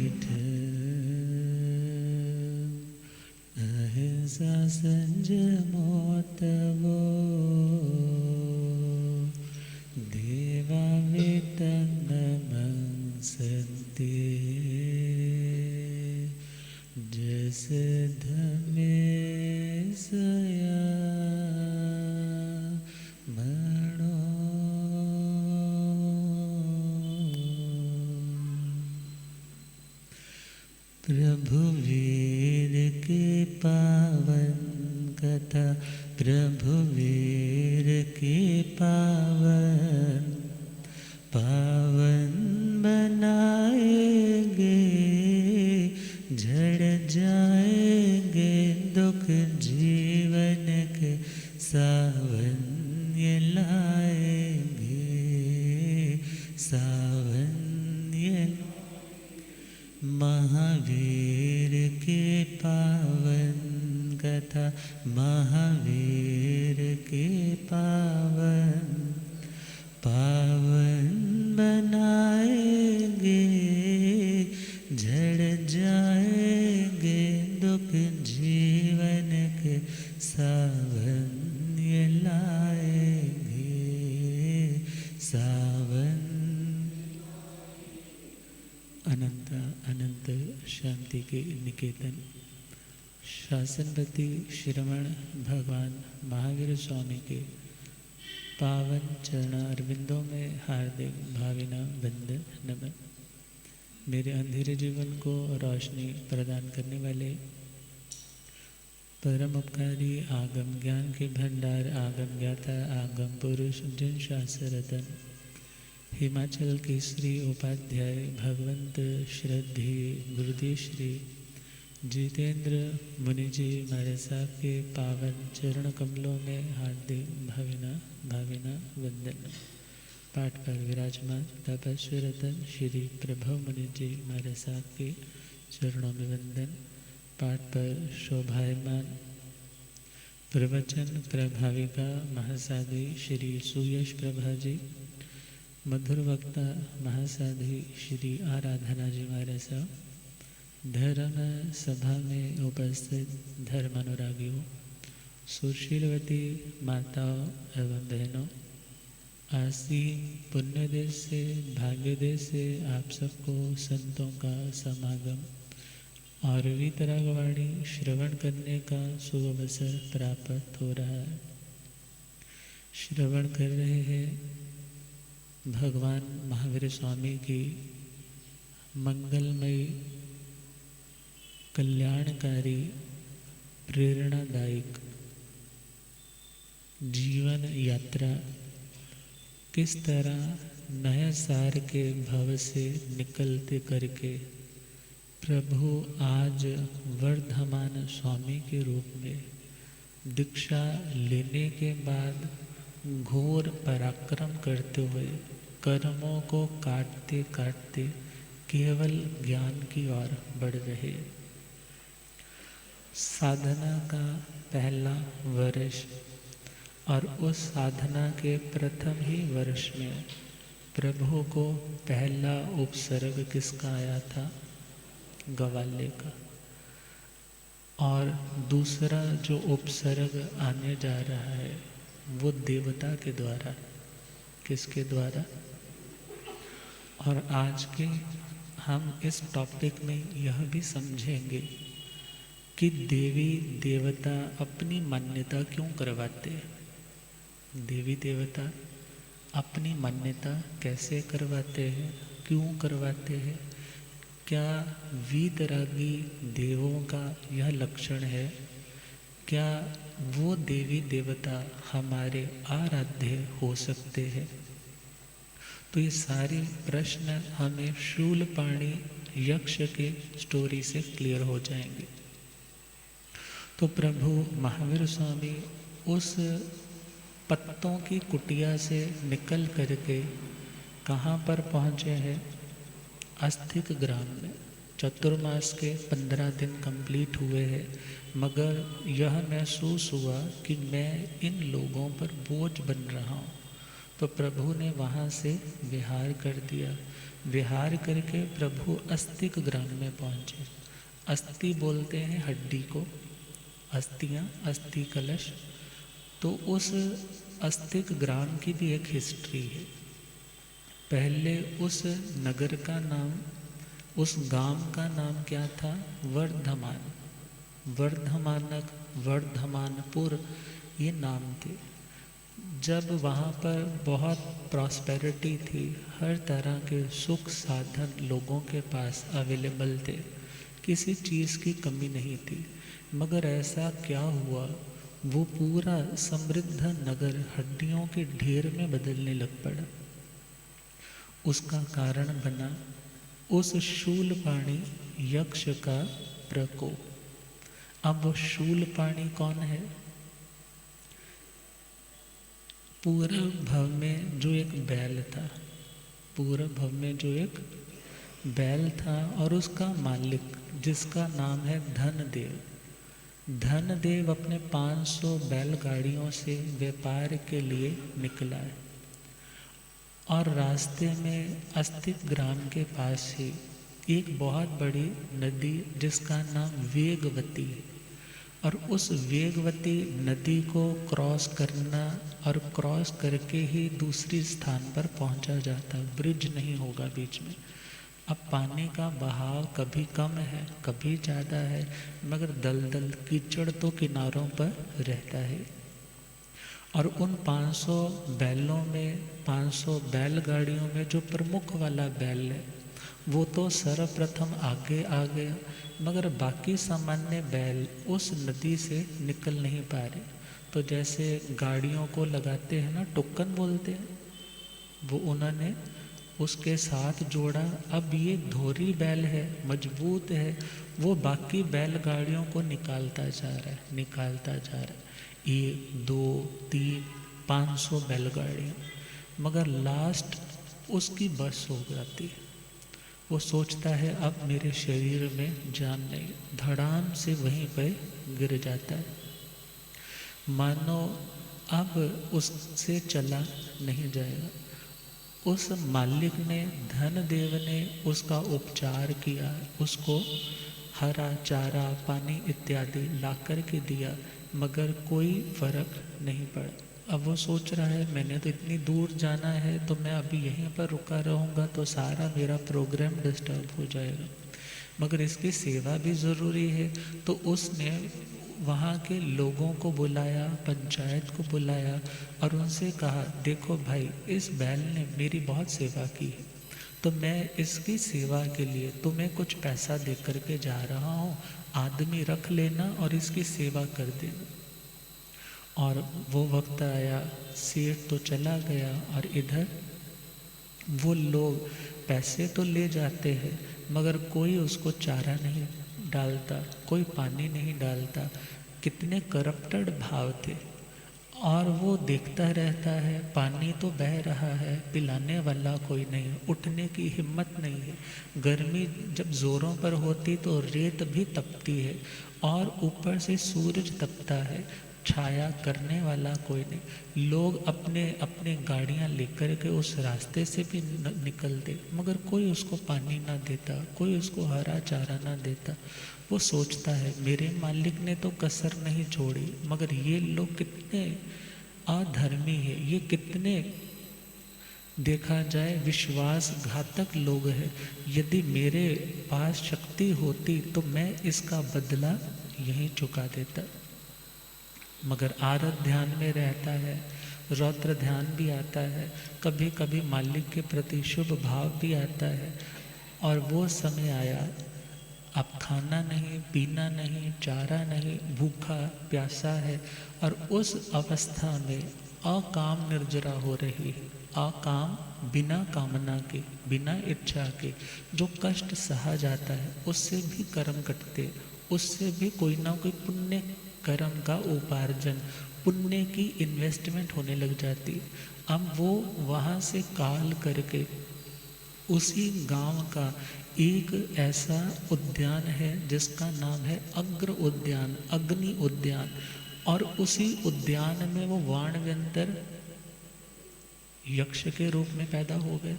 पीठ अहिंसा संजमो तवो देवा वेतं नमस्ते जस धमे सया मणो। प्रभु वीर के पावन कथा प्रभु वीर के पावन पावन बनाएंगे झड़ जाएंगे दुख जीवन के सावन ये लाएंगे सावन ये महावीर के पावन कथा महावीर के पावन पावन बनाएंगे झड़ जाएंगे दुख जीवन के सावन ये लाएंगे सावन। अनंत अनंत शांति के निकेतन शासनपति श्रवण भगवान महावीर स्वामी के पावन चरण अरविंदों में हार्दिक भावना वंदन नमन। मेरे अंधेरे जीवन को रोशनी प्रदान करने वाले परम उपकारी आगम ज्ञान के भंडार आगम ज्ञाता आगम पुरुष जन शास्त्ररतन हिमाचल केसरी उपाध्याय भगवंत श्रद्धेय गुरुदेव श्री जितेंद्र मुनि जी महाराज साहब के पावन चरण कमलों में हार्दिक भावना वंदन। पाठ पर विराजमान तपस्वी रतन श्री प्रभु मुनि जी महाराज साहब के चरणों में वंदन। पाठ पर शोभायमान प्रवचन प्रभाविका महासाध्वी श्री सुयश प्रभा जी मधुर वक्ता महासाध्वी श्री आराधना जी महाराज साहब धर्म सभा में उपस्थित धर्मानुरागियों सुशीलवती माताओं एवं बहनों आसीन पुण्य देश से भाग्य देश से आप सबको संतों का समागम और वीतरागवाणी श्रवण करने का शुभ अवसर प्राप्त हो रहा है। श्रवण कर रहे हैं भगवान महावीर स्वामी की मंगलमयी कल्याणकारी प्रेरणादायक जीवन यात्रा किस तरह नया सार के भव से निकलते करके प्रभु आज वर्धमान स्वामी के रूप में दीक्षा लेने के बाद घोर पराक्रम करते हुए कर्मों को काटते काटते केवल ज्ञान की ओर बढ़ रहे। साधना का पहला वर्ष और उस साधना के प्रथम ही वर्ष में प्रभु को पहला उपसर्ग किसका आया था? ग्वाले का। और दूसरा जो उपसर्ग आने जा रहा है वो देवता के द्वारा। किसके द्वारा? और आज के हम इस टॉपिक में यह भी समझेंगे कि देवी देवता अपनी मान्यता क्यों करवाते हैं। देवी देवता अपनी मान्यता कैसे करवाते हैं, क्यों करवाते हैं? क्या वीतरागी देवों का यह लक्षण है? क्या वो देवी देवता हमारे आराध्य हो सकते हैं? तो ये सारे प्रश्न हमें शूलपाणी यक्ष के स्टोरी से क्लियर हो जाएंगे। तो प्रभु महावीर स्वामी उस पत्तों की कुटिया से निकल करके कहाँ पर पहुँचे हैं? अस्तिक ग्राम में। चतुर्मास के 15 दिन कंप्लीट हुए हैं, मगर यह महसूस हुआ कि मैं इन लोगों पर बोझ बन रहा हूँ। तो प्रभु ने वहाँ से विहार कर दिया। विहार करके प्रभु अस्तिक ग्राम में पहुँचे। अस्थि बोलते हैं हड्डी को, अस्थियाँ, अस्थि कलश। तो उस अस्तिक ग्राम की भी एक हिस्ट्री है। पहले उस नगर का नाम, उस गांव का नाम क्या था? वर्धमान, वर्धमानक, वर्धमानपुर, ये नाम थे। जब वहाँ पर बहुत प्रॉस्पेरिटी थी, हर तरह के सुख साधन लोगों के पास अवेलेबल थे, किसी चीज़ की कमी नहीं थी। मगर ऐसा क्या हुआ, वो पूरा समृद्ध नगर हड्डियों के ढेर में बदलने लग पड़ा। उसका कारण बना उस शूलपाणी यक्ष का प्रकोप। अब वो शूलपाणी कौन है? पूर्व भव में जो एक बैल था, पूर्व भव में जो एक बैल था, और उसका मालिक जिसका नाम है धनदेव। धनदेव अपने 500 बैलगाड़ियों से व्यापार के लिए निकला है, और रास्ते में अस्तिक ग्राम के पास ही एक बहुत बड़ी नदी जिसका नाम वेगवती है, और उस वेगवती नदी को क्रॉस करना और क्रॉस करके ही दूसरी स्थान पर पहुंचा जाता, ब्रिज नहीं होगा बीच में। अब पानी का बहाव कभी कम है, कभी ज़्यादा है, मगर दलदल कीचड़ तो किनारों पर रहता है। और उन 500 बैलों में, 500 बैलगाड़ियों में जो प्रमुख वाला बैल है वो तो सर्वप्रथम आगे आ गया, मगर बाकी सामान्य बैल उस नदी से निकल नहीं पा रहे। तो जैसे गाड़ियों को लगाते हैं ना, टोकन बोलते हैं, वो उन्होंने उसके साथ जोड़ा। अब ये धोरी बैल है, मजबूत है, वो बाकी बैलगाड़ियों को निकालता जा रहा है, निकालता जा रहा है। 1, 2, 3, 500 बैलगाड़ियाँ, मगर लास्ट उसकी बस हो जाती है। वो सोचता है अब मेरे शरीर में जान नहीं, धड़ाम से वहीं पे गिर जाता है। मानो अब उससे चला नहीं जाएगा। उस मालिक ने, धनदेव ने उसका उपचार किया, उसको हरा चारा, पानी इत्यादि ला कर के दिया, मगर कोई फर्क नहीं पड़ा। अब वो सोच रहा है मैंने तो इतनी दूर जाना है, तो मैं अभी यहीं पर रुका रहूँगा तो सारा मेरा प्रोग्राम डिस्टर्ब हो जाएगा, मगर इसकी सेवा भी ज़रूरी है। तो उसने वहाँ के लोगों को बुलाया, पंचायत को बुलाया, और उनसे कहा देखो भाई, इस बैल ने मेरी बहुत सेवा की है, तो मैं इसकी सेवा के लिए तुम्हें कुछ पैसा दे करके जा रहा हूँ, आदमी रख लेना और इसकी सेवा कर देना। और वो वक्त आया, सेठ तो चला गया, और इधर वो लोग पैसे तो ले जाते हैं, मगर कोई उसको चारा नहीं डालता, कोई पानी नहीं डालता। कितने करप्टेड भाव थे। और वो देखता रहता है, पानी तो बह रहा है, पिलाने वाला कोई नहीं, उठने की हिम्मत नहीं है। गर्मी जब ज़ोरों पर होती तो रेत भी तपती है, और ऊपर से सूरज तपता है, छाया करने वाला कोई नहीं। लोग अपने अपने गाड़ियाँ लेकर के उस रास्ते से भी निकलते, मगर कोई उसको पानी ना देता, कोई उसको हरा चारा ना देता। वो सोचता है मेरे मालिक ने तो कसर नहीं छोड़ी, मगर ये लोग कितने अधर्मी है, ये कितने देखा जाए विश्वासघातक लोग हैं। यदि मेरे पास शक्ति होती तो मैं इसका बदला यहीं चुका देता। मगर आरत ध्यान में रहता है, रौद्र ध्यान भी आता है, कभी कभी मालिक के प्रति शुभ भाव भी आता है। और वो समय आया, अब खाना नहीं, पीना नहीं, चारा नहीं, भूखा प्यासा है, और उस अवस्था में अकाम निर्जरा हो रही है। अकाम बिना कामना के, बिना इच्छा के जो कष्ट सहा जाता है, उससे भी कर्म कटते, उससे भी कोई ना कोई पुण्य कर्म का उपार्जन, पुण्य की इन्वेस्टमेंट होने लग जाती। अब वो वहाँ से काल करके उसी गांव का एक ऐसा उद्यान है जिसका नाम है अग्र उद्यान, अग्नि उद्यान, और उसी उद्यान में वो वाणव्यंतर यक्ष के रूप में पैदा हो गए।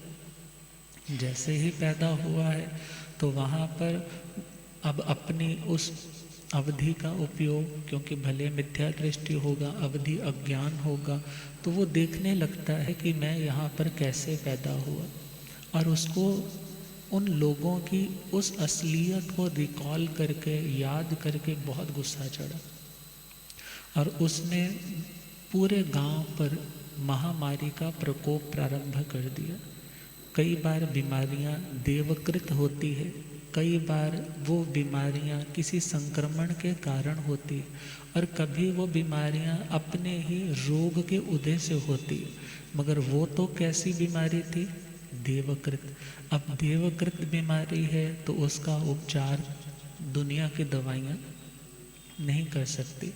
जैसे ही पैदा हुआ है तो वहाँ पर अब अपनी उस अवधि का उपयोग, क्योंकि भले मिथ्या दृष्टि होगा, अवधि अज्ञान होगा, तो वो देखने लगता है कि मैं यहाँ पर कैसे पैदा हुआ, और उसको उन लोगों की उस असलियत को रिकॉल करके, याद करके बहुत गुस्सा चढ़ा, और उसने पूरे गांव पर महामारी का प्रकोप प्रारंभ कर दिया। कई बार बीमारियां देवकृत होती है, कई बार वो बीमारियां किसी संक्रमण के कारण होती है, और कभी वो बीमारियां अपने ही रोग के उदय से होती है। मगर वो तो कैसी बीमारी थी? देवकृत। अब देवकृत बीमारी है तो उसका उपचार दुनिया की दवाइयाँ नहीं कर सकती।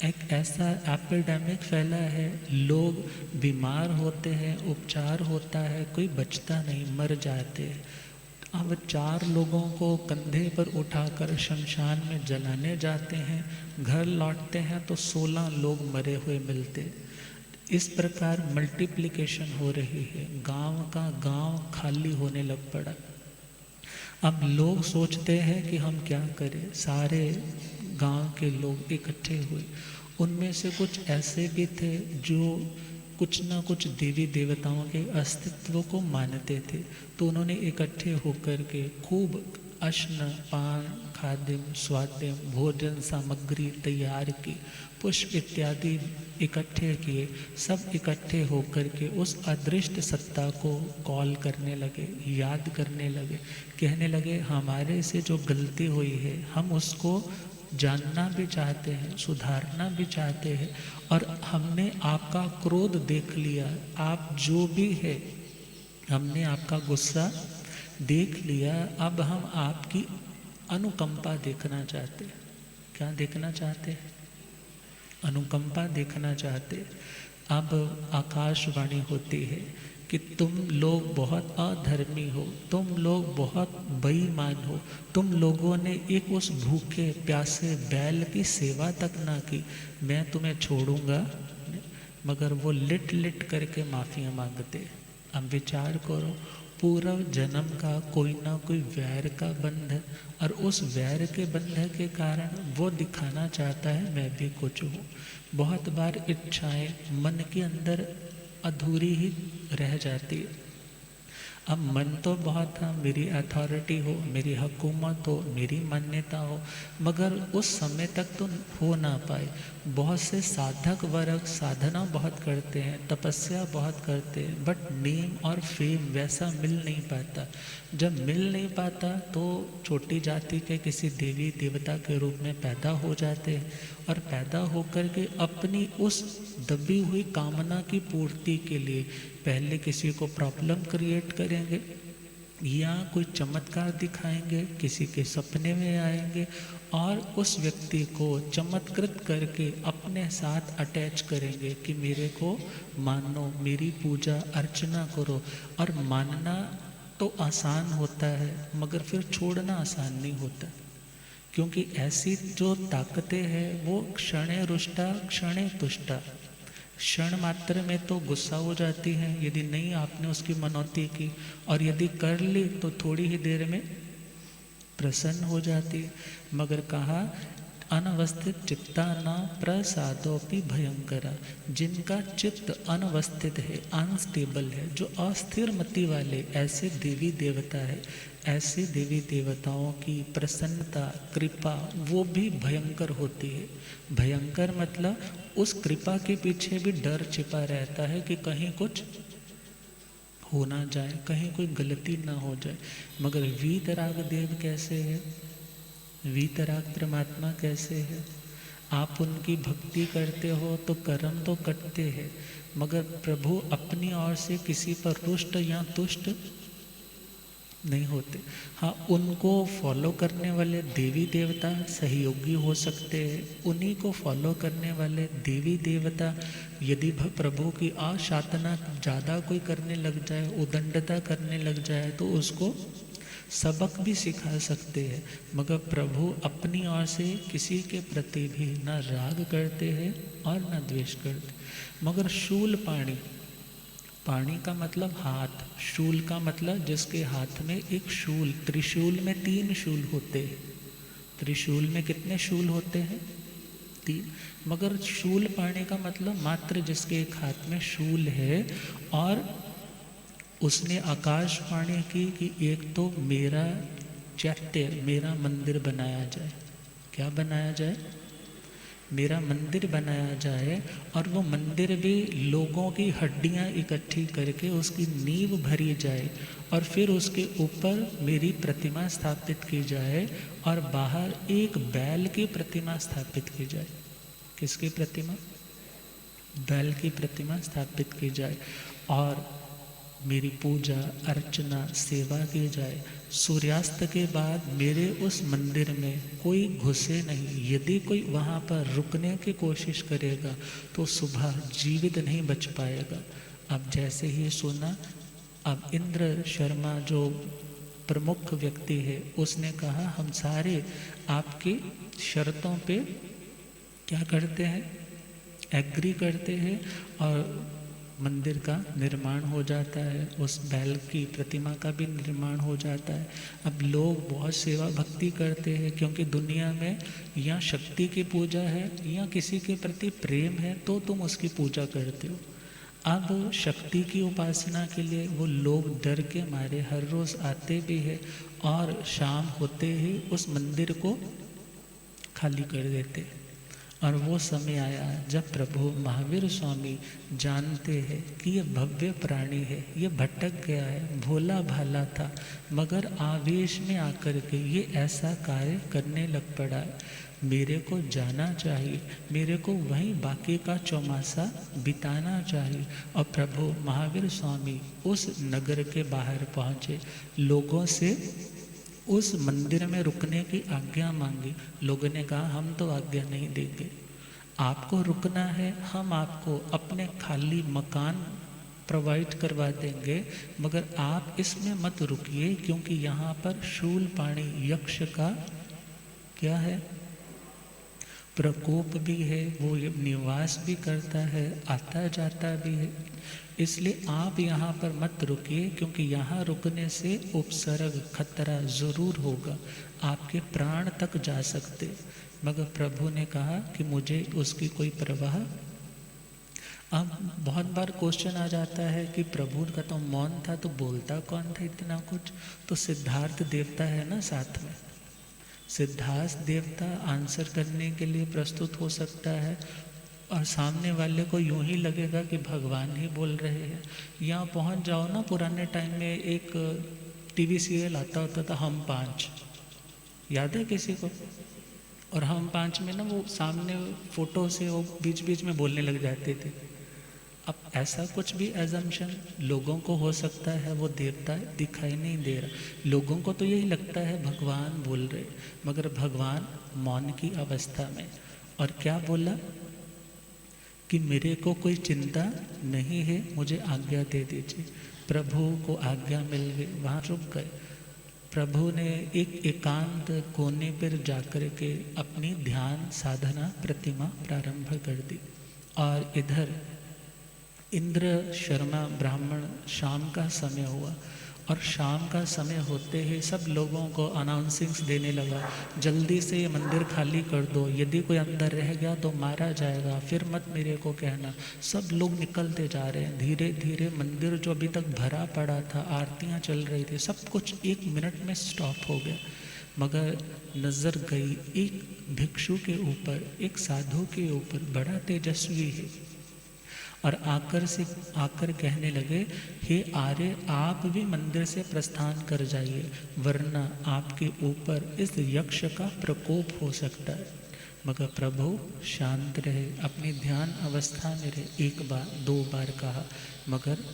एक ऐसा एपिडेमिक फैला है, लोग बीमार होते हैं, उपचार होता है, कोई बचता नहीं, मर जाते हैं। अब 4 लोगों को कंधे पर उठाकर शमशान में जलाने जाते हैं, घर लौटते हैं तो 16 लोग मरे हुए मिलते। इस प्रकार मल्टीप्लिकेशन हो रही है, गांव का गांव खाली होने लग पड़ा। अब लोग सोचते हैं कि हम क्या करें, सारे गांव के लोग इकट्ठे हुए। उनमें से कुछ ऐसे भी थे जो कुछ ना कुछ देवी देवताओं के अस्तित्व को मानते थे, तो उन्होंने इकट्ठे होकर के खूब अश्न पान खाद्यम स्वाद्यम भोजन सामग्री तैयार की, पुष्प इत्यादि इकट्ठे किए। सब इकट्ठे होकर के उस अदृष्ट सत्ता को कॉल करने लगे, याद करने लगे, कहने लगे हमारे से जो गलती हुई है हम उसको जानना भी चाहते हैं, सुधारना भी चाहते हैं, और हमने आपका क्रोध देख लिया, आप जो भी है हमने आपका गुस्सा देख लिया, अब हम आपकी अनुकंपा देखना चाहते हैं। क्या देखना चाहते हैं? अनुकंपा देखना चाहते। अब आकाशवाणी होती है कि तुम लोग बहुत अधर्मी हो, तुम लोग बहुत बेईमान हो, तुम लोगों ने एक उस भूखे प्यासे बैल की सेवा तक ना की, मैं तुम्हें छोड़ूंगा। मगर वो लिट लिट करके माफ़ियाँ मांगते। अब विचार करो, पूर्व जन्म का कोई ना कोई वैर का बंध है, और उस वैर के बंध के कारण वो दिखाना चाहता है मैं भी कुछ हूँ। बहुत बार इच्छाएं मन के अंदर अधूरी ही रह जाती है। अब मन तो बहुत था, मेरी अथॉरिटी हो, मेरी हुकूमत हो, मेरी मान्यता हो, मगर उस समय तक तो हो ना पाए। बहुत से साधक वर्ग साधना बहुत करते हैं, तपस्या बहुत करते हैं, बट नेम और फेम वैसा मिल नहीं पाता। जब मिल नहीं पाता तो छोटी जाति के किसी देवी देवता के रूप में पैदा हो जाते हैं, और पैदा होकर के अपनी उस दबी हुई कामना की पूर्ति के लिए पहले किसी को प्रॉब्लम क्रिएट करेंगे, या कोई चमत्कार दिखाएंगे, किसी के सपने में आएंगे और उस व्यक्ति को चमत्कृत करके अपने साथ अटैच करेंगे कि मेरे को मानो, मेरी पूजा अर्चना करो। और मानना तो आसान होता है, मगर फिर छोड़ना आसान नहीं होता, क्योंकि ऐसी जो ताकतें हैं वो क्षणे रुष्टा क्षणे तुष्टा, क्षण मात्र में तो गुस्सा हो जाती हैं यदि नहीं आपने उसकी मनौती की, और यदि कर ली तो थोड़ी ही देर में प्रसन्न हो जाती है। मगर कहा अनवस्थित चित्ता न प्रसादोपि भयंकरा, जिनका चित्त अनवस्थित है, अनस्टेबल है, जो अस्थिर मति वाले, ऐसे देवी देवता है, ऐसे देवी देवताओं की प्रसन्नता कृपा वो भी भयंकर होती है। भयंकर मतलब उस कृपा के पीछे भी डर छिपा रहता है कि कहीं कुछ हो ना जाए, कहीं कोई गलती ना हो जाए। मगर वीतराग देव कैसे है? वीतराग परमात्मा कैसे है? आप उनकी भक्ति करते हो तो कर्म तो कटते हैं, मगर प्रभु अपनी ओर से किसी पर रुष्ट या तुष्ट नहीं होते। हाँ, उनको फॉलो करने वाले देवी देवता सहयोगी हो सकते हैं, उन्हीं को फॉलो करने वाले देवी देवता यदि प्रभु की आशातना ज़्यादा कोई करने लग जाए, उदंडता करने लग जाए, तो उसको सबक भी सिखा सकते हैं। मगर प्रभु अपनी ओर से किसी के प्रति भी न राग करते हैं और न द्वेष करते। मगर शूलपाणी पाणी का मतलब हाथ, शूल का मतलब जिसके हाथ में एक शूल, त्रिशूल में 3 शूल होते हैं। त्रिशूल में कितने शूल होते हैं? 3। मगर शूल पाणी का मतलब मात्र जिसके एक हाथ में शूल है, और उसने आकाशवाणी की कि एक तो मेरा चैत्य, मेरा मंदिर बनाया जाए। क्या बनाया जाए? मेरा मंदिर बनाया जाए, और वो मंदिर भी लोगों की हड्डियां इकट्ठी करके उसकी नींव भरी जाए, और फिर उसके ऊपर मेरी प्रतिमा स्थापित की जाए, और बाहर एक बैल की प्रतिमा स्थापित की जाए। किसकी प्रतिमा? बैल की प्रतिमा स्थापित की जाए, और मेरी पूजा अर्चना सेवा की जाए। सूर्यास्त के बाद मेरे उस मंदिर में कोई घुसे नहीं। यदि कोई वहाँ पर रुकने की कोशिश करेगा तो सुबह जीवित नहीं बच पाएगा। अब जैसे ही सुना, अब इंद्र शर्मा जो प्रमुख व्यक्ति है, उसने कहा हम सारे आपकी शर्तों पे क्या करते हैं? एग्री करते हैं, और मंदिर का निर्माण हो जाता है। उस बैल की प्रतिमा का भी निर्माण हो जाता है। अब लोग बहुत सेवा भक्ति करते हैं, क्योंकि दुनिया में या शक्ति की पूजा है या किसी के प्रति प्रेम है तो तुम उसकी पूजा करते हो। अब शक्ति की उपासना के लिए वो लोग डर के मारे हर रोज़ आते भी है, और शाम होते ही उस मंदिर को खाली कर देते। और वो समय आया जब प्रभु महावीर स्वामी जानते हैं कि ये भव्य प्राणी है, ये भटक गया है, भोला भाला था, मगर आवेश में आकर के ये ऐसा कार्य करने लग पड़ा है। मेरे को जाना चाहिए, मेरे को वहीं बाकी का चौमासा बिताना चाहिए। और प्रभु महावीर स्वामी उस नगर के बाहर पहुँचे, लोगों से उस मंदिर में रुकने की आज्ञा मांगी। लोगों ने कहा हम तो आज्ञा नहीं देंगे, आपको रुकना है हम आपको अपने खाली मकान प्रोवाइड करवा देंगे, मगर आप इसमें मत रुकिए, क्योंकि यहाँ पर शूलपाणी यक्ष का क्या है? प्रकोप भी है, वो निवास भी करता है, आता जाता भी है। इसलिए आप यहाँ पर मत रुकिए, क्योंकि यहाँ रुकने से उपसर्ग खतरा ज़रूर होगा, आपके प्राण तक जा सकते। मगर प्रभु ने कहा कि मुझे उसकी कोई परवाह। अब बहुत बार क्वेश्चन आ जाता है कि प्रभु का तो मौन था, तो बोलता कौन था इतना कुछ? तो सिद्धार्थ देवता है ना साथ में। सिद्धार्थ देवता आंसर करने के लिए प्रस्तुत हो सकता है, और सामने वाले को यूं ही लगेगा कि भगवान ही बोल रहे हैं। यहाँ पहुँच जाओ ना, पुराने टाइम में एक टीवी सीरियल आता होता था हम पाँच, याद है किसी को? और हम पाँच में ना वो सामने फोटो से वो बीच बीच में बोलने लग जाते थे। अब ऐसा कुछ भी एजम्पशन लोगों को हो सकता है, वो देवता दिखाई नहीं दे रहा। लोगों को तो यही लगता है भगवान बोल रहे, मगर भगवान मौन की अवस्था में। और क्या बोला कि मेरे को कोई चिंता नहीं है, मुझे आज्ञा दे दीजिए। प्रभु को आज्ञा मिल गई, वहाँ रुक गए। प्रभु ने एक एकांत कोने पर जाकर के अपनी ध्यान साधना प्रतिमा प्रारंभ कर दी। और इधर इंद्र शर्मा ब्राह्मण, शाम का समय हुआ, और शाम का समय होते ही सब लोगों को अनाउंसिंग्स देने लगा, जल्दी से ये मंदिर खाली कर दो, यदि कोई अंदर रह गया तो मारा जाएगा, फिर मत मेरे को कहना। सब लोग निकलते जा रहे हैं। धीरे धीरे मंदिर जो अभी तक भरा पड़ा था, आरतियाँ चल रही थी, सब कुछ 1 मिनट में स्टॉप हो गया। मगर नज़र गई एक भिक्षु के ऊपर, एक साधु के ऊपर, बड़ा तेजस्वी है, और आकर कहने लगे, हे आर्य, आप भी मंदिर से प्रस्थान कर जाइए, वरना आपके ऊपर इस यक्ष का प्रकोप हो सकता है। मगर प्रभु शांत रहे, अपनी ध्यान अवस्था में रहे। 1 बार 2 बार कहा, मगर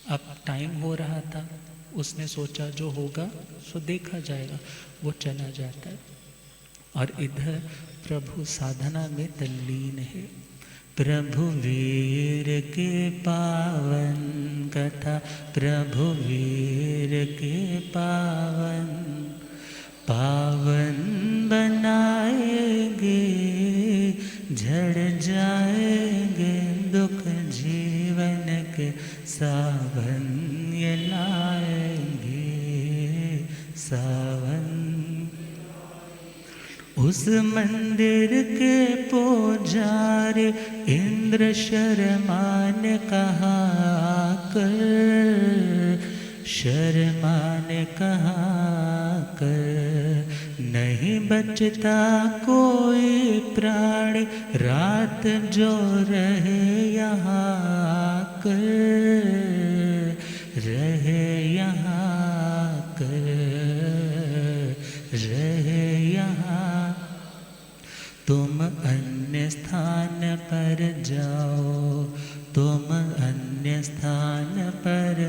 अब टाइम हो रहा था। उसने सोचा जो होगा सो देखा जाएगा, वो चला जाता है। और इधर प्रभु साधना में तल्लीन है। प्रभु वीर के पावन कथा, प्रभु वीर के पावन, पावन बनाएंगे, झड़ जाएंगे दुख जीवन के उस मंदिर के पुजारी इंद्र शर्मा ने कहा कर, शर्मा ने कहा कर, नहीं बचता कोई प्राणी रात जो रहे यहाँ कर, रहे यहाँ कर, रहे यहाँ। तुम अन्य स्थान पर जाओ, तुम अन्य स्थान पर,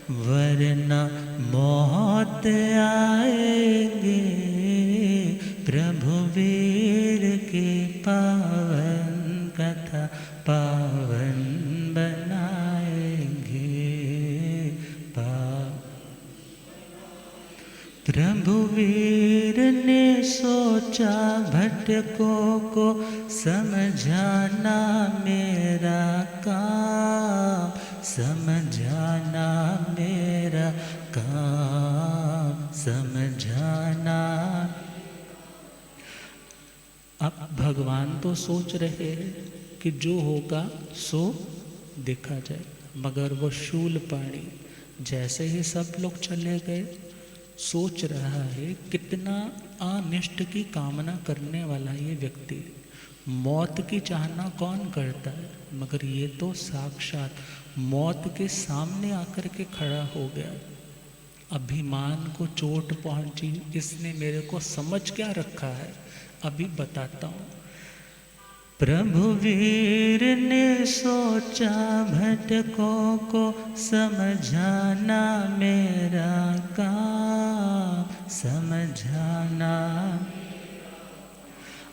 वरना मौत आएंगे प्रभु वीर की पावन कथा पावन बनाएंगे। प्रभु वीर ने सोचा भटकों को समझाना मेरा काम, समझाना मेरा काम, समझाना। अब भगवान तो सोच रहे हैं कि जो होगा सो देखा जाए, मगर वो शूलपाणी जैसे ही सब लोग चले गए, सोच रहा है कितना अनिष्ट की कामना करने वाला ये व्यक्ति। मौत की चाहना कौन करता है, मगर ये तो साक्षात मौत के सामने आकर के खड़ा हो गया। अभिमान को चोट पहुंची, इसने मेरे को समझ क्या रखा है, अभी बताता हूँ। प्रभु वीर ने सोचा भटकों को समझाना मेरा काम, समझाना।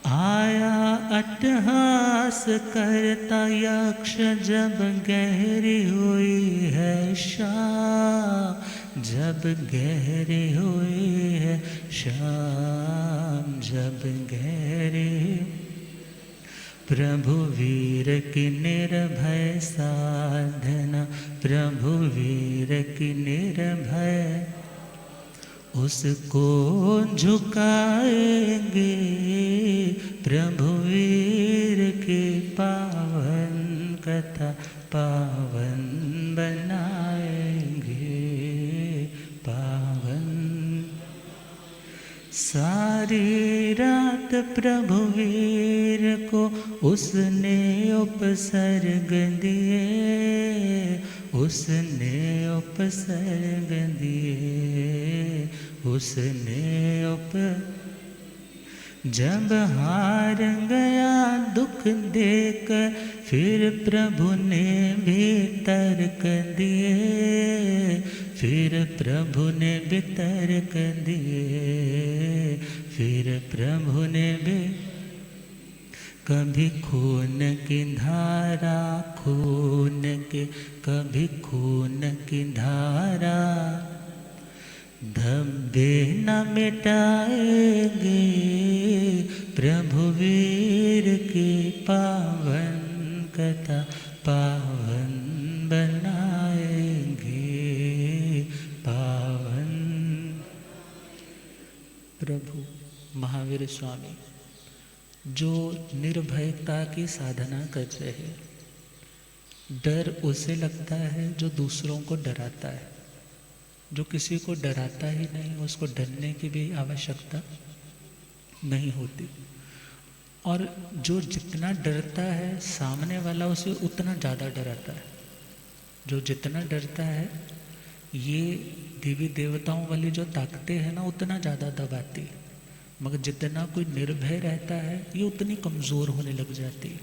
आया अट्टहास करता यक्ष जब गहरी हुई है शाम, जब गहरी हुई है शाम, जब गहरी। प्रभु वीर की निर्भय साधना, प्रभु वीर की निर्भय, उसको झुकाएंगे प्रभु वीर की पावन कथा पावन बनाएंगे, पावन। सारी रात प्रभु वीर को उसने उपसर्ग दिए, उसने उपसर्ग दिए, उसने जब हार गया दुख देकर, फिर प्रभु ने भी तर्क दिए, फिर प्रभु ने भी तर्क दिए, फिर प्रभु ने भी। कभी खून की धारा, खून की, कभी खून की धारा, धब्बे न मिटाएंगे प्रभु वीर की पावन कथा पावन बनाएंगे, पावन। प्रभु महावीर स्वामी जो निर्भयता की साधना कर रहे हैं, डर उसे लगता है जो दूसरों को डराता है। जो किसी को डराता ही नहीं, उसको डरने की भी आवश्यकता नहीं होती। और जो जितना डरता है सामने वाला उसे उतना ज़्यादा डराता है। जो जितना डरता है, ये देवी देवताओं वाली जो ताकतें हैं ना, उतना ज़्यादा दबाती है। मगर जितना कोई निर्भय रहता है, ये उतनी कमज़ोर होने लग जाती है।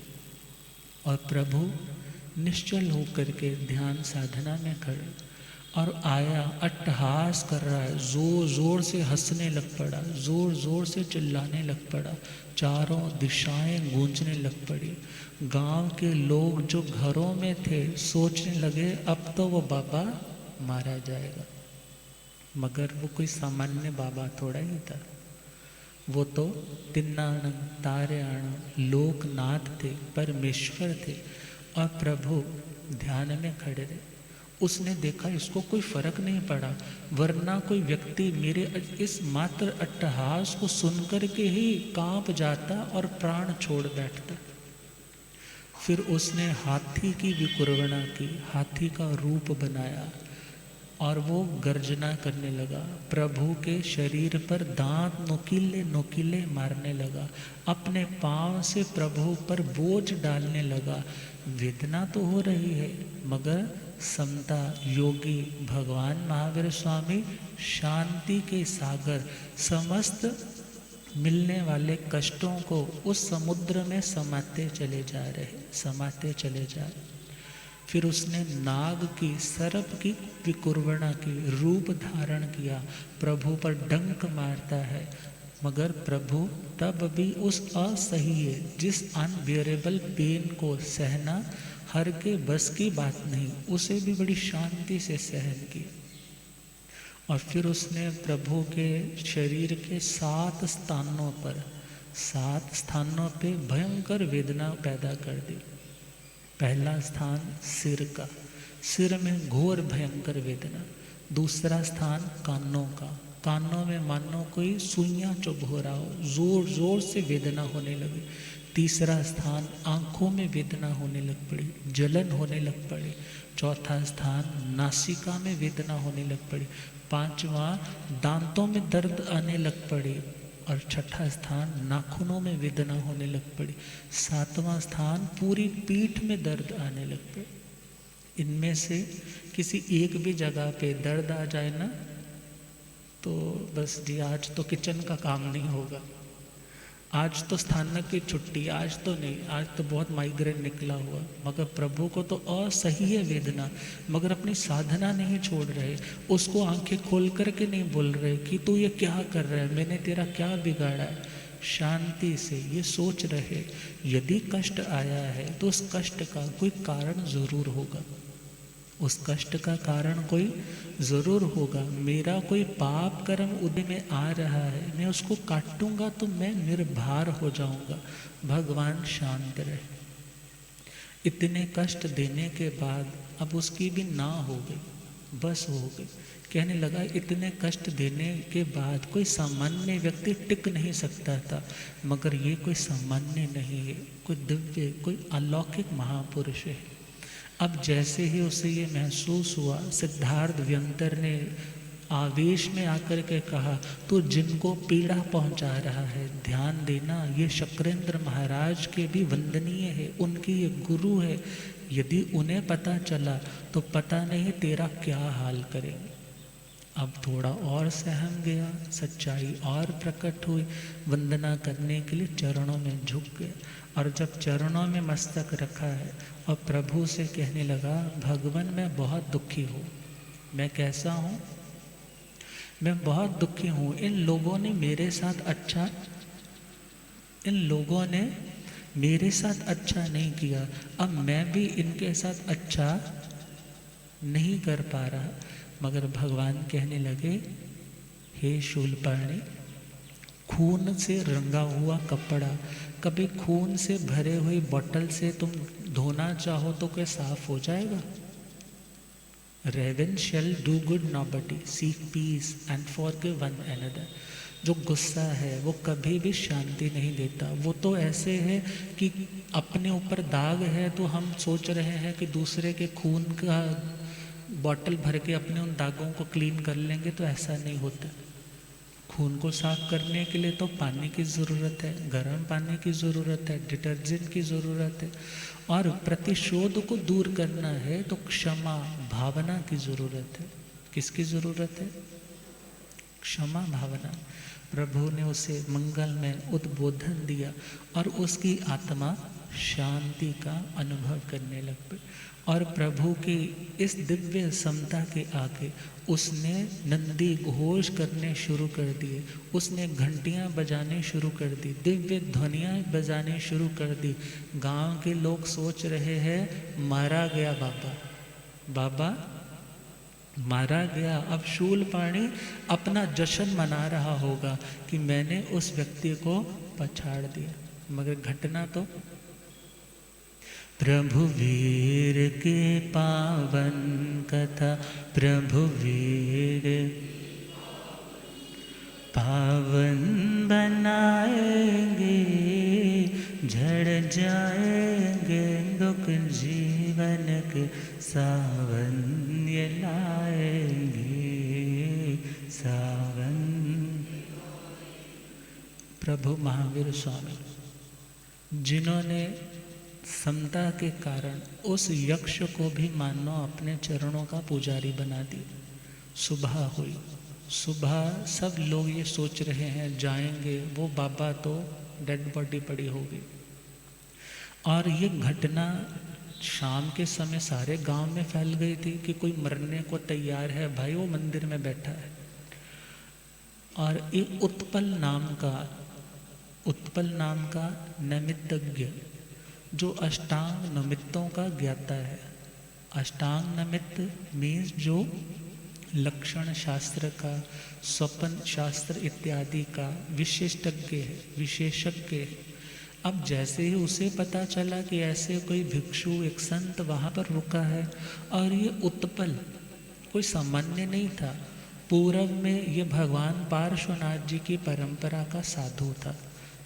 और प्रभु निश्चल होकर के ध्यान साधना में खड़े, और आया अट्टहास कर रहा है, ज़ोर ज़ोर से हंसने लग पड़ा, ज़ोर ज़ोर से चिल्लाने लग पड़ा, चारों दिशाएं गूंजने लग पड़ी। गांव के लोग जो घरों में थे सोचने लगे अब तो वो बाबा मारा जाएगा। मगर वो कोई सामान्य बाबा थोड़ा ही था, वो तो तिन्नाणं तारयाणं लोकनाथ थे, परमेश्वर थे। और प्रभु ध्यान में खड़े रहे। उसने देखा इसको कोई फर्क नहीं पड़ा, वरना कोई व्यक्ति मेरे इस मात्र अट्टहास को सुनकर के ही कांप जाता और प्राण छोड़ बैठता। फिर उसने हाथी की विकुर्वणा की, हाथी का रूप बनाया और वो गर्जना करने लगा, प्रभु के शरीर पर दांत नोकीले नोकीले मारने लगा, अपने पांव से प्रभु पर बोझ डालने लगा। वेदना तो हो रही है, मगर समता योगी भगवान महावीर स्वामी शांति के सागर समस्त मिलने वाले कष्टों को उस समुद्र में समाते चले जा रहे, समाते चले जा रहे। फिर उसने नाग की, सर्प की विकुर्वणा की, रूप धारण किया, प्रभु पर डंक मारता है, मगर प्रभु तब भी उस असह्य, जिस अनबियरेबल पेन को सहना हर के बस की बात नहीं, उसे भी बड़ी शांति से सहन किया। और फिर उसने प्रभु के शरीर के 7 स्थानों पर, 7 स्थानों पे भयंकर वेदना पैदा कर दी। पहला स्थान सिर का, सिर में घोर भयंकर वेदना। दूसरा स्थान कानों का, कानों में मानो कोई सुइयां चुभ हो रहा हो, जोर जोर से वेदना होने लगी। तीसरा स्थान आंखों में वेदना होने लग पड़ी, जलन होने लग पड़ी। चौथा स्थान नासिका में वेदना होने लग पड़ी। पांचवा दांतों में दर्द आने लग पड़ी। और छठा स्थान नाखूनों में वेदना होने लग पड़ी। सातवां स्थान पूरी पीठ में दर्द आने लग पड़ी। इनमें से किसी एक भी जगह पे दर्द आ जाए ना, तो बस जी आज तो किचन का काम नहीं होगा, आज तो स्थानक की छुट्टी, आज तो नहीं, आज तो बहुत माइग्रेन निकला हुआ। मगर प्रभु को तो असह्य वेदना, मगर अपनी साधना नहीं छोड़ रहे, उसको आंखें खोल करके नहीं बोल रहे कि तू ये क्या कर रहा है, मैंने तेरा क्या बिगाड़ा है। शांति से ये सोच रहे यदि कष्ट आया है तो उस कष्ट का कोई कारण जरूर होगा, उस कष्ट का कारण कोई ज़रूर होगा। मेरा कोई पाप कर्म उदय में आ रहा है, मैं उसको काटूंगा तो मैं निर्भर हो जाऊंगा। भगवान शांत रहे। इतने कष्ट देने के बाद अब उसकी भी ना हो गई, बस हो गई। कहने लगा इतने कष्ट देने के बाद कोई सामान्य व्यक्ति टिक नहीं सकता था, मगर ये कोई सामान्य नहीं है, कोई दिव्य, कोई अलौकिक महापुरुष है। अब जैसे ही उसे ये महसूस हुआ, सिद्धार्थ व्यंतर ने आवेश में आकर के कहा, तो जिनको पीड़ा पहुंचा रहा है ध्यान देना, ये शक्रेंद्र महाराज के भी वंदनीय है, उनकी ये गुरु है। यदि उन्हें पता चला तो पता नहीं तेरा क्या हाल करेंगे। अब थोड़ा और सहम गया, सच्चाई और प्रकट हुई, वंदना करने के लिए चरणों में झुक गया। और जब चरणों में मस्तक रखा है और प्रभु से कहने लगा, भगवान मैं बहुत दुखी हूँ। मैं कैसा हूँ? मैं बहुत दुखी हूँ। इन लोगों ने मेरे साथ नहीं किया, अब मैं भी इनके साथ अच्छा नहीं कर पा रहा। मगर भगवान कहने लगे, हे शूलपाणी, खून से रंगा हुआ कपड़ा कभी खून से भरे हुई बोतल से तुम धोना चाहो तो क्या साफ हो जाएगा? Revenge shall do good nobody, seek peace and forgive one another. जो गुस्सा है वो कभी भी शांति नहीं देता। वो तो ऐसे है कि अपने ऊपर दाग है तो हम सोच रहे हैं कि दूसरे के खून का बॉटल भर के अपने उन दागों को क्लीन कर लेंगे, तो ऐसा नहीं होता। खून को साफ करने के लिए तो पानी की ज़रूरत है, गर्म पानी की ज़रूरत है, डिटर्जेंट की ज़रूरत है। और प्रतिशोध को दूर करना है तो क्षमा भावना की ज़रूरत है। किसकी ज़रूरत है? क्षमा भावना। प्रभु ने उसे मंगल में उद्बोधन दिया और उसकी आत्मा शांति का अनुभव करने लग गई। और प्रभु की इस दिव्य समता के आगे उसने नंदी घोष करने शुरू कर दिए, उसने घंटियां बजाने शुरू कर दी, दिव्य ध्वनियां बजाने शुरू कर दी। गांव के लोग सोच रहे हैं मारा गया बाबा, बाबा मारा गया। अब शूलपाणी अपना जश्न मना रहा होगा कि मैंने उस व्यक्ति को पछाड़ दिया, मगर घटना तो प्रभु वीर के पावन कथा, प्रभु वीर पावन बनाएंगे, झड़ जाएंगे दुख जीवन के सावन ये लाएंगे, सावन। प्रभु महावीर स्वामी जिन्होंने समता के कारण उस यक्ष को भी मानो अपने चरणों का पुजारी बना दिया। सुबह हुई, सुबह सब लोग ये सोच रहे हैं जाएंगे, वो बाबा तो डेड बॉडी पड़ी होगी। और ये घटना शाम के समय सारे गांव में फैल गई थी कि कोई मरने को तैयार है भाई, वो मंदिर में बैठा है। और एक उत्पल नाम का नमित्तज्ञ जो अष्टांग नमित्तों का ज्ञाता है। अष्टांग नमित्त मीन्स जो लक्षण शास्त्र का, स्वप्न शास्त्र इत्यादि का विशेषज्ञ है। अब जैसे ही उसे पता चला कि ऐसे कोई भिक्षु, एक संत वहाँ पर रुका है, और ये उत्पल कोई सामान्य नहीं था। पूर्व में ये भगवान पार्श्वनाथ जी की परंपरा का साधु था।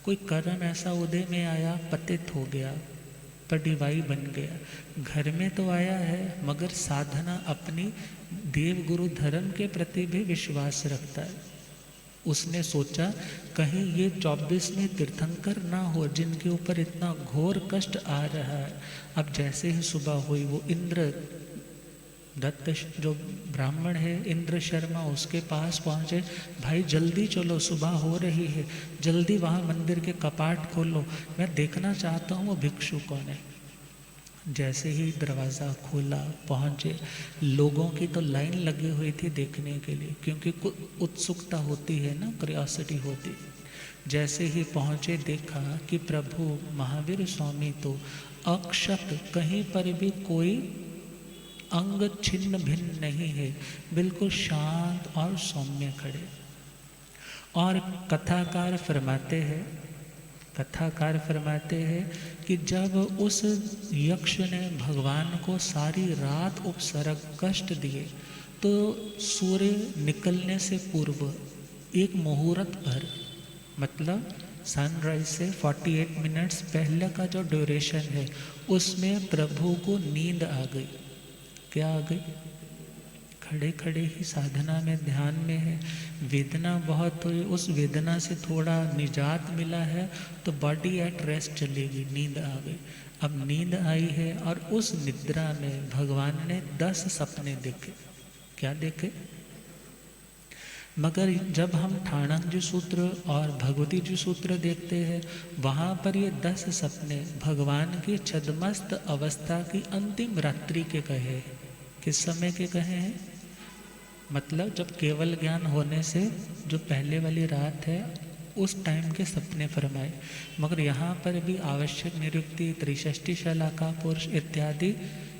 कोई कर्म ऐसा उदय में आया, पतित हो गया, पडिवाई बन गया। घर में तो आया है मगर साधना अपनी देव गुरु धर्म के प्रति भी विश्वास रखता है। उसने सोचा कहीं ये 24वें तीर्थंकर ना हो जिनके ऊपर इतना घोर कष्ट आ रहा है। अब जैसे ही सुबह हुई, वो इंद्र दत्त जो ब्राह्मण है, इंद्र शर्मा, उसके पास पहुँचे। भाई जल्दी चलो, सुबह हो रही है, जल्दी वहाँ मंदिर के कपाट खोलो, मैं देखना चाहता हूँ वो भिक्षु कौन है। जैसे ही दरवाज़ा खोला, पहुँचे। लोगों की तो लाइन लगी हुई थी देखने के लिए, क्योंकि उत्सुकता होती है ना, क्यूरियोसिटी होती। जैसे ही पहुँचे, देखा कि प्रभु महावीर स्वामी तो अक्षत, कहीं पर भी कोई अंग छिन्न भिन्न नहीं है, बिल्कुल शांत और सौम्य खड़े। और कथाकार फरमाते हैं कि जब उस यक्ष ने भगवान को सारी रात उपसर्ग कष्ट दिए, तो सूर्य निकलने से पूर्व एक मुहूर्त भर, मतलब सनराइज से 48 मिनट्स पहले का जो ड्यूरेशन है, उसमें प्रभु को नींद आ गई। क्या आ गई? खड़े खड़े ही साधना में, ध्यान में है, वेदना बहुत हुई, उस वेदना से थोड़ा निजात मिला है तो बॉडी एट रेस्ट चलेगी, नींद आ गई। अब नींद आई है और उस निद्रा में भगवान ने 10 सपने देखे। क्या देखे? मगर जब हम ठाणंग सूत्र और भगवती जी सूत्र देखते हैं, वहाँ पर ये 10 सपने भगवान की छद्मस्त अवस्था की अंतिम रात्रि के कहे हैं। किस समय के कहे हैं? मतलब जब केवल ज्ञान होने से जो पहले वाली रात है, उस टाइम के सपने फरमाए। मगर यहाँ पर भी आवश्यक निरुक्ति, त्रिषष्टि शलाका पुरुष इत्यादि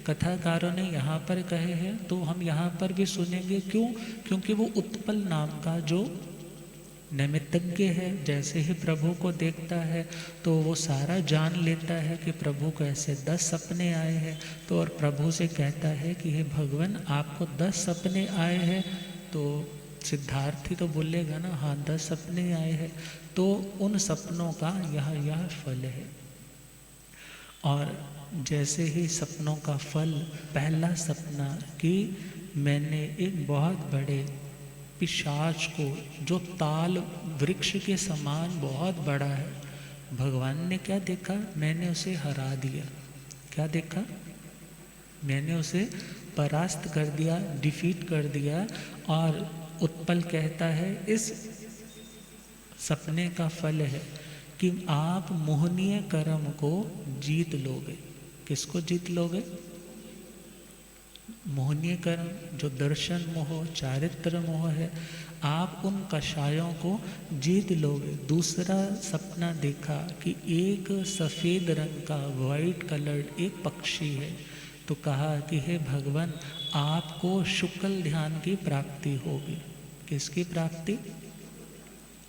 कथाकारों ने यहाँ पर कहे हैं, तो हम यहाँ पर भी सुनेंगे। क्यों? क्योंकि वो उत्पल नाम का जो नैमित्तज्ञ है, जैसे ही प्रभु को देखता है तो वो सारा जान लेता है कि प्रभु को ऐसे 10 सपने आए हैं। तो और प्रभु से कहता है कि हे भगवान, आपको 10 सपने आए हैं। तो सिद्धार्थी तो बोलेगा ना, हाँ 10 सपने आए हैं, तो उन सपनों का यह फल है। और जैसे ही सपनों का फल, पहला सपना कि मैंने एक बहुत बड़े पिशाच को, जो ताल वृक्ष के समान बहुत बड़ा है, भगवान ने क्या देखा? मैंने उसे हरा दिया। क्या देखा? मैंने उसे परास्त कर दिया, डिफीट कर दिया। और उत्पल कहता है इस सपने का फल है कि आप मोहनीय कर्म को जीत लोगे। किसको जीत लोगे? मोहनीय कर्म, जो दर्शन मोह, चारित्र मोह है, आप उन कषायों को जीत लोगे। दूसरा सपना देखा कि एक सफ़ेद रंग का, वाइट कलर्ड एक पक्षी है। तो कहा कि हे भगवान, आपको शुक्ल ध्यान की प्राप्ति होगी। किसकी प्राप्ति?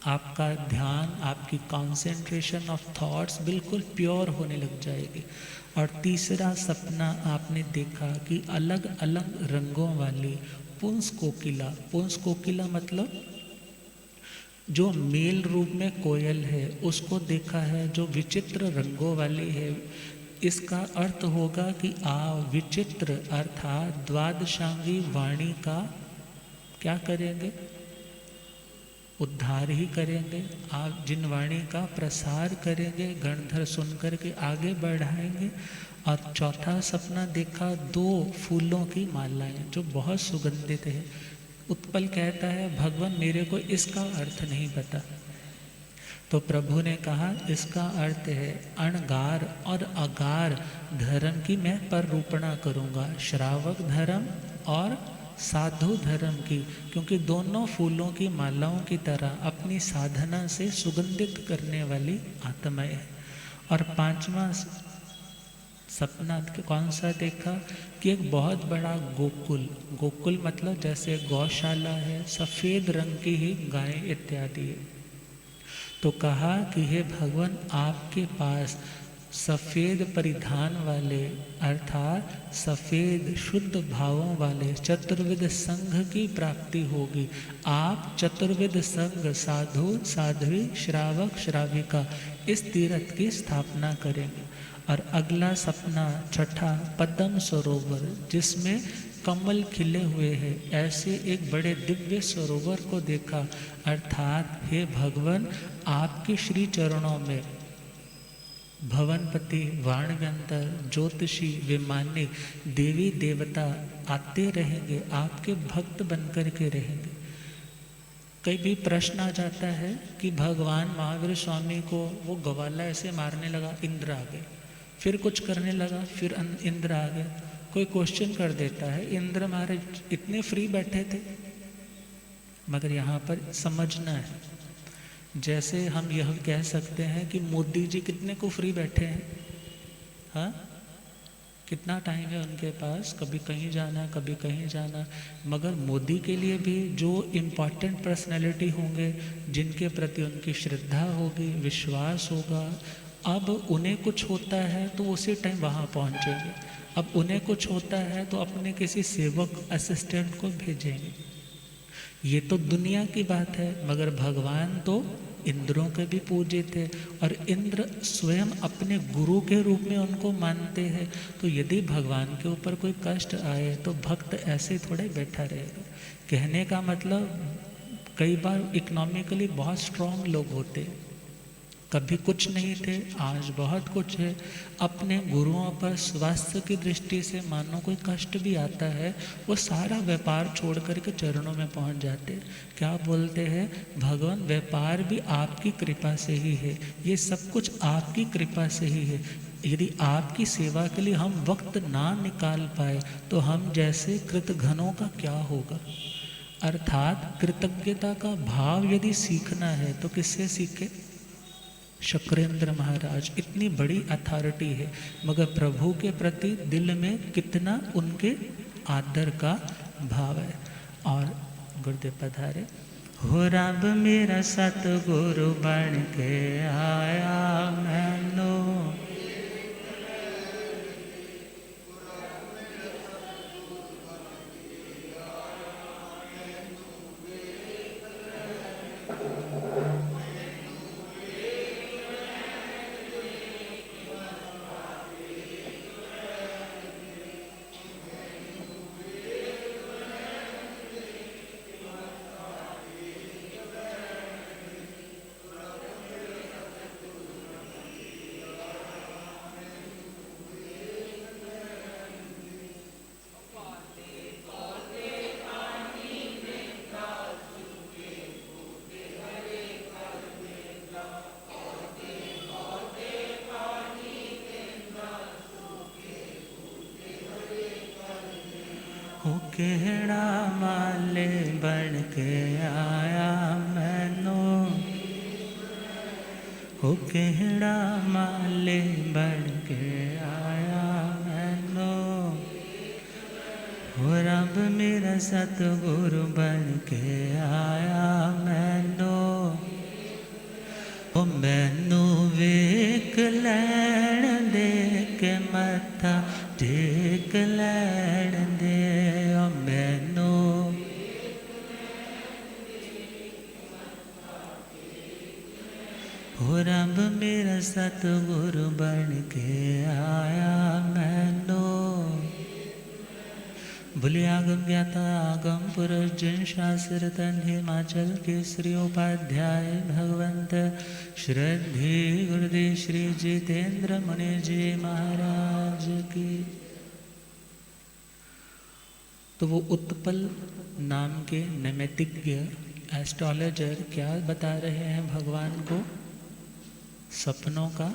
आपका ध्यान, आपकी कंसंट्रेशन ऑफ थॉट्स बिल्कुल प्योर होने लग जाएगी। और तीसरा सपना आपने देखा कि अलग अलग रंगों वाली पुंस कोकिला, पुंस कोकिला मतलब जो मेल रूप में कोयल है उसको देखा है, जो विचित्र रंगों वाली है। इसका अर्थ होगा कि आप विचित्र अर्थात द्वादशांगी वाणी का क्या करेंगे, उद्धार ही करेंगे। आप जिन वाणी का प्रसार करेंगे, गणधर सुनकर के आगे बढ़ाएंगे। और चौथा सपना देखा 2 फूलों की मालाएं जो बहुत सुगंधित है। उत्पल कहता है भगवान मेरे को इसका अर्थ नहीं पता। तो प्रभु ने कहा इसका अर्थ है अणगार और अगार धर्म की मैं पररूपणा करूँगा, श्रावक धर्म और साधु धर्म की, क्योंकि दोनों फूलों की मालाओं की तरह अपनी साधना से सुगंधित करने वाली आत्माएं है। और 5वां सपना कौन सा देखा कि एक बहुत बड़ा गोकुल, गोकुल मतलब जैसे गौशाला है, सफ़ेद रंग की ही गायें इत्यादि है। तो कहा कि हे भगवान आपके पास सफ़ेद परिधान वाले अर्थात सफ़ेद शुद्ध भावों वाले चतुर्विध संघ की प्राप्ति होगी। आप चतुर्विध संघ साधु साध्वी श्रावक श्राविका इस तीर्थ की स्थापना करेंगे। और अगला सपना छठा पद्म सरोवर जिसमें कमल खिले हुए हैं, ऐसे एक बड़े दिव्य सरोवर को देखा। अर्थात हे भगवान आपके श्री चरणों में भवनपति वाणव्यंतर ज्योतिषी विमानी देवी देवता आते रहेंगे, आपके भक्त बनकर के रहेंगे। कई भी प्रश्न आ जाता है कि भगवान महावीर स्वामी को वो गवाला ऐसे मारने लगा, इंद्र आ गए, फिर कुछ करने लगा, फिर इंद्र आ गए। कोई क्वेश्चन कर देता है इंद्र महाराज इतने फ्री बैठे थे, मगर यहाँ पर समझना है। जैसे हम यह कह सकते हैं कि मोदी जी कितने को फ्री बैठे हैं, हाँ कितना टाइम है उनके पास, कभी कहीं जाना कभी कहीं जाना। मगर मोदी के लिए भी जो इम्पोर्टेंट पर्सनैलिटी होंगे, जिनके प्रति उनकी श्रद्धा होगी, विश्वास होगा, अब उन्हें कुछ होता है तो उसी टाइम वहाँ पहुँचेंगे। अब उन्हें कुछ होता है तो अपने किसी सेवक असिस्टेंट को भेजेंगे। ये तो दुनिया की बात है, मगर भगवान तो इंद्रों के भी पूज्य थे और इंद्र स्वयं अपने गुरु के रूप में उनको मानते हैं। तो यदि भगवान के ऊपर कोई कष्ट आए तो भक्त ऐसे थोड़े बैठा रहेगा। कहने का मतलब कई बार इकोनॉमिकली बहुत स्ट्रांग लोग होते हैं, कभी कुछ नहीं थे आज बहुत कुछ है। अपने गुरुओं पर स्वास्थ्य की दृष्टि से मानो कोई कष्ट भी आता है, वो सारा व्यापार छोड़ करके चरणों में पहुंच जाते हैं। क्या बोलते हैं भगवान व्यापार भी आपकी कृपा से ही है, ये सब कुछ आपकी कृपा से ही है। यदि आपकी सेवा के लिए हम वक्त ना निकाल पाए तो हम जैसे कृतघ्नों का क्या होगा। अर्थात कृतज्ञता का भाव यदि सीखना है तो किससे सीखे, शक्रेंद्र महाराज इतनी बड़ी अथॉरिटी है, मगर प्रभु के प्रति दिल में कितना उनके आदर का भाव है। और गुरुदेव पधारे। हो रब मेरा सतगुरु बन के आया मैनू, केहड़ा माले बन के आया मैनू, हो केहड़ा माले बन के आया मैनू, हो रब मेरा सतगुरु बन के आया मैनू, मैनू वेख लैण दे के मत्था टेक लैण दे, ओ मैनू हो रब मेरा सतगुरु बन के आया मैनू। भूलिया आगम ज्ञाता आगम पुरुष जिन शास्त्र तन हिमाचल केसरी उपाध्याय भगवंत श्रद्धे गुरुदेव श्री जितेंद्र मुनि जी महाराज की। तो वो उत्पल नाम के नैमित्तिज्ञ एस्ट्रोलॉजर क्या बता रहे हैं भगवान को? सपनों का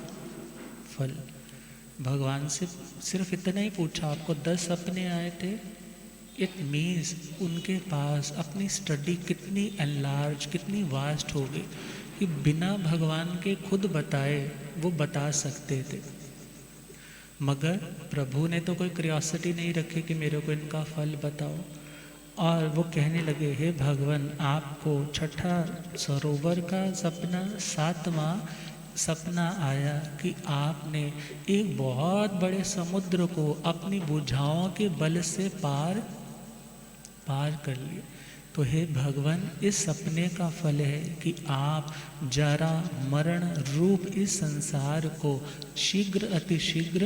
फल। भगवान से सिर्फ इतना ही पूछा, आपको 10 सपने आए थे। इट मीन्स उनके पास अपनी स्टडी कितनी एनलार्ज, कितनी वास्ट हो गई कि बिना भगवान के खुद बताए वो बता सकते थे। मगर प्रभु ने तो कोई क्यूरियोसिटी नहीं रखी कि मेरे को इनका फल बताओ। और वो कहने लगे, हे भगवान, आपको छठा सरोवर का सपना, 7वां सपना आया कि आपने एक बहुत बड़े समुद्र को अपनी भुजाओं के बल से पार कर लिया। तो हे भगवान, इस सपने का फल है कि आप जरा मरण रूप इस संसार को शीघ्र अतिशीघ्र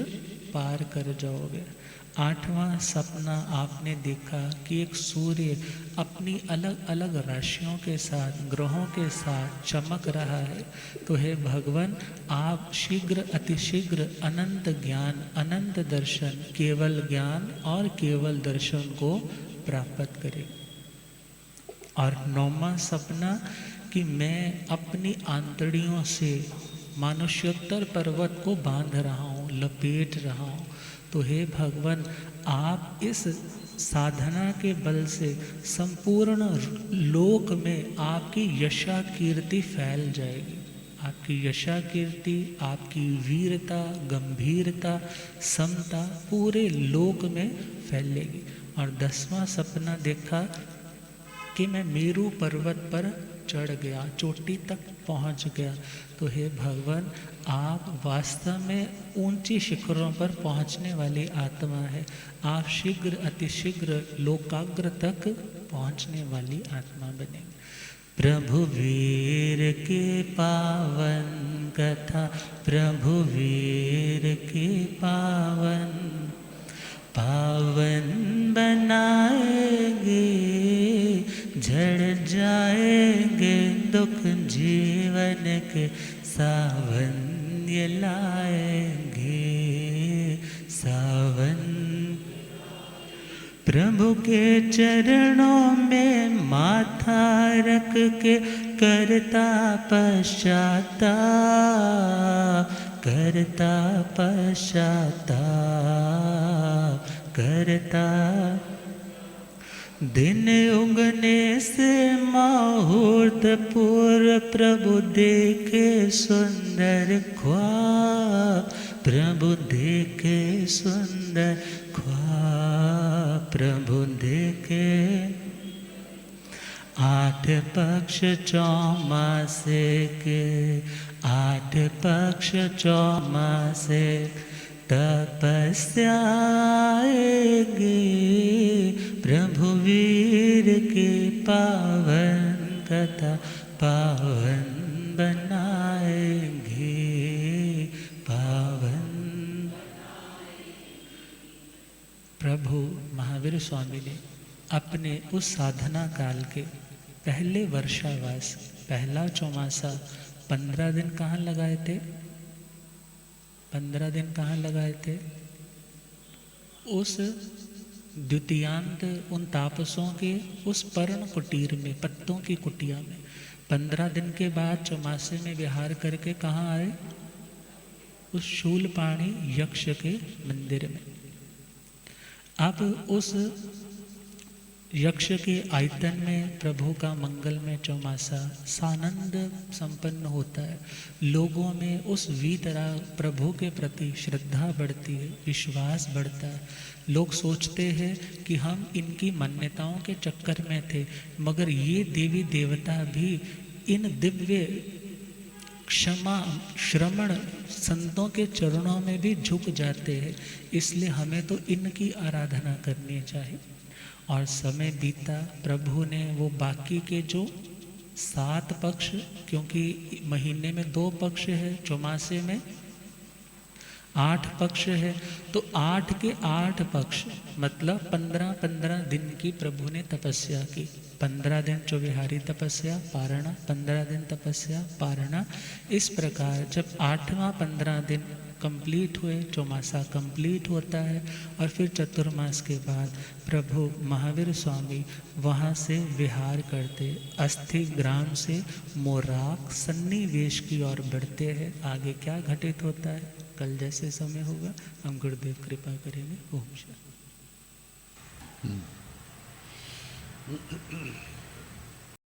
पार कर जाओगे। 8वां सपना आपने देखा कि एक सूर्य अपनी अलग अलग राशियों के साथ, ग्रहों के साथ चमक रहा है। तो हे भगवान, आप शीघ्र अतिशीघ्र अनंत ज्ञान, अनंत दर्शन, केवल ज्ञान और केवल दर्शन को प्राप्त करें। और 9वां सपना कि मैं अपनी आंतड़ियों से मानुष्योत्तर पर्वत को बांध रहा हूँ, लपेट रहा हूँ। तो हे भगवान, आप इस साधना के बल से संपूर्ण लोक में आपकी यशा कीर्ति फैल जाएगी। आपकी यशा कीर्ति, आपकी वीरता, गंभीरता, समता पूरे लोक में फैलेगी। और 10वां सपना देखा कि मैं मेरू पर्वत पर चढ़ गया, चोटी तक पहुंच गया। तो हे भगवान, आप वास्तव में ऊंची शिखरों पर पहुंचने वाली आत्मा है। आप शीघ्र अतिशीघ्र लोकाग्र तक पहुंचने वाली आत्मा बनेंगे। प्रभु वीर के पावन कथा, प्रभु वीर के पावन पावन बनाएंगे, झड़ जाएंगे दुख जीवन के, सावन ये लाएंगे सावन। प्रभु के चरणों में माथा रख के करता पश्चाताप, करता पश्चाताप, करता। दिन उगने से मुहूर्त पूर्व प्रभु देखे सुंदर ख्वाब, प्रभु देखे सुंदर ख्वाब, प्रभु देखे। 8 पक्ष चौमासे के, 8 पक्ष चौमासे तपस्या आएगी, प्रभु वीर की पावन कथा पावन बनाएंगे, पावन। प्रभु महावीर स्वामी ने अपने उस साधना काल के पहले वर्षावास, पहला चौमासा 15 दिन कहाँ लगाए थे? 15 दिन कहाँ लगाए थे? उस द्वितीयांत उन तापसों के उस पर्ण कुटीर में, पत्तों की कुटिया में। 15 दिन के बाद चौमासे में विहार करके कहाँ आए? उस शूलपाणी यक्ष के मंदिर में। अब उस यक्ष के आयतन में प्रभु का मंगलमय चौमासा सानंद संपन्न होता है। लोगों में उस वीतराग प्रभु के प्रति श्रद्धा बढ़ती है, विश्वास बढ़ता है। लोग सोचते हैं कि हम इनकी मान्यताओं के चक्कर में थे, मगर ये देवी देवता भी इन दिव्य क्षमा श्रमण संतों के चरणों में भी झुक जाते हैं, इसलिए हमें तो इनकी आराधना करनी चाहिए। और समय बीता, प्रभु ने वो बाकी के जो 7 पक्ष, क्योंकि महीने में 2 पक्ष है, चौमासे में 8 पक्ष है, तो 8 के 8 पक्ष मतलब 15-15 दिन की प्रभु ने तपस्या की। 15 दिन चौविहारी तपस्या पारणा, 15 दिन तपस्या पारणा। इस प्रकार जब 8वां 15 दिन कंप्लीट हुए, चौमासा कंप्लीट होता है, और फिर चतुर्मास के बाद प्रभु महावीर स्वामी वहाँ से विहार करते, अस्थि ग्राम से मोराक सन्निवेश की ओर बढ़ते हैं। आगे क्या घटित होता है कल जैसे समय होगा, हम गुरुदेव कृपा करेंगे। ओम शांति।